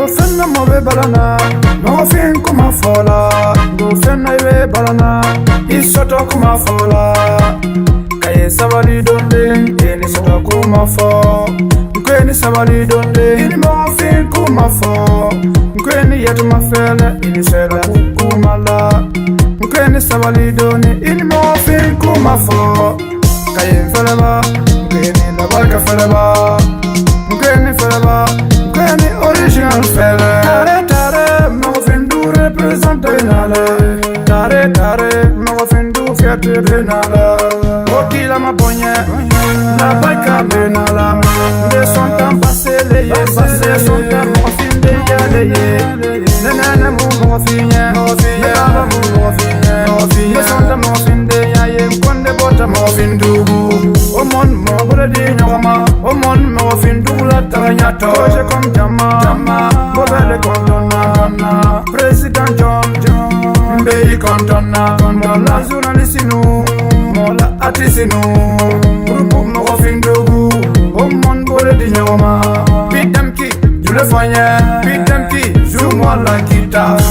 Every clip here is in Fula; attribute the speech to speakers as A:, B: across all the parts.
A: Go fenna mo be balana, no fin kuma fola. Go fenna be balana, isoto kuma fola. Kaye sabali donde, eni soto kuma fo. Nkweni sabali donde, ini mo fin kuma fo. Nkweni yetu mafele, ini sera kuma la. Nkweni sabali donde, ini mo fin kuma fo. Kaye mfeleba, nkweni labarka feleba. Nkweni feleba, nkweni original fele. Tare, magofindu represente benale. Tare, magofindu fiatu benale. Okila maponye, la baika benala. De son temps passé les ye, passé son temps magofinde yale. Nenene mu magofinye, nenala mu magofinye. De son temps magofinde yaye, mkonde bota magofindu. Omon mobile di nyama, omon magofindu la taranyato. Oje kom jama, bobele kontona. President John, mbei kontona. Mola journaliste nou, mola artiste nou. Grupo magofindu, omon bole di nyama. Beat them ki, jule fanye. Beat them ki, joue-moi la guitare.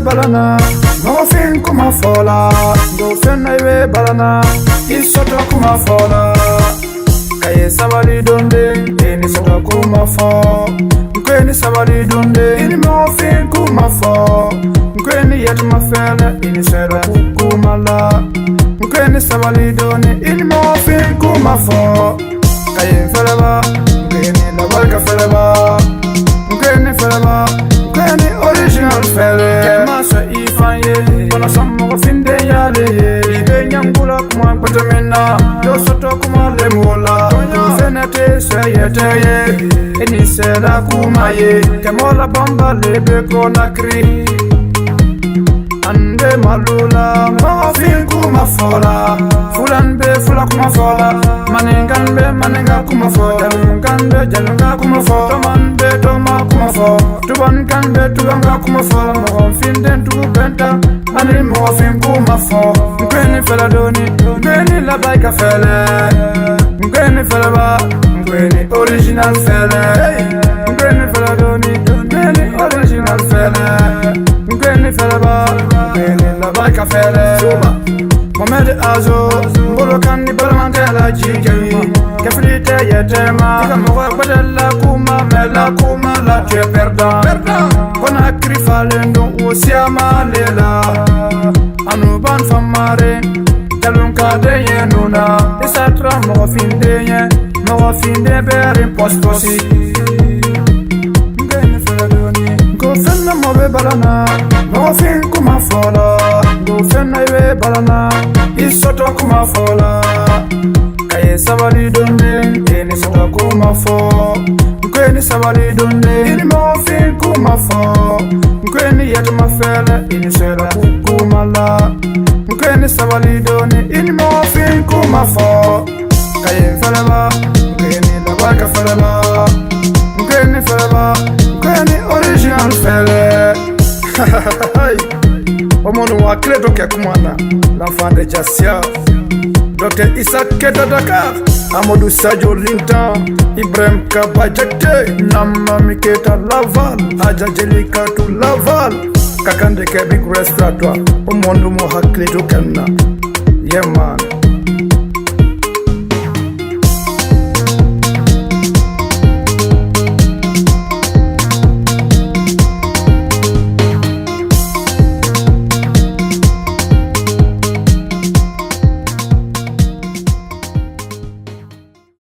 A: Balana, no fin kuma fola. Go fenna iwe balana, isoto kuma fola. Kaye sabali donde, eni soto kuma fo. Nkweni sabali donde, ini mo fin kuma fo. Nkweni yetu mafele, ini sera kuma la. Nkweni sabali donde, ini mo fin kuma fo. Kaye mfeleba, nkweni labarka feleba. Nkweni feleba, nkweni original fele. Kemasa ifanye, wana samu finde yale. Ibe nyangula kuma kwatamena, yosoto kuma lemola. Fenete seyeteye, eni sela kuma ye. Kemola bamba lebe kona kri. Ande malula, mafin kuma fola. Fulan be fula kuma fola. Maningan be maninga kuma fola. Jalunga kuma fola. Toman be toma kuma fola. Tuban kan be tubanga kuma fola. Mofin den tu benta. Ani mofin kuma fola. Nkweni fela doni, nkweni la baika fele. Nkweni fela ba, nkweni original fele. Nkweni fela doni, nkweni original fele. Nkweni fela ba, nkweni la baika fele. Mohamed Azo, mbolo kandi balamante la jikewi. Keflite yetema, tika mwa badala kuma, mela kuma la tue perdant. Kona krifalendo usiama lela. Anuban famare, jalunka deye nuna. Isatra mwafinde beri posposi. Go fenna mobe balana, mwafin kuma fola. Go fenna iwe balana, isoto kuma fola. Kaye sabali donde, eni soto kuma fo. Nkweni sabali donde, ini mwafin kuma fo. Nkweni yetu mafele, ini sera kuma la. Nkweni sabali donde, ini mwafin kuma fo. Kaye mfeleba, nkweni labarka feleba. Nkweni feleba, nkweni original fele. Omono wa Kledo Kekumana, l'enfant de Jassia. Dr Isaac Keta Dakar, Amadou Sadio Lintan, Ibrahim Kabajete, Nama Miketa Laval, Aja Jelika to Laval, Kakande Kebik Restaurant, Omono Moha Kledo Kenna. Yeah man.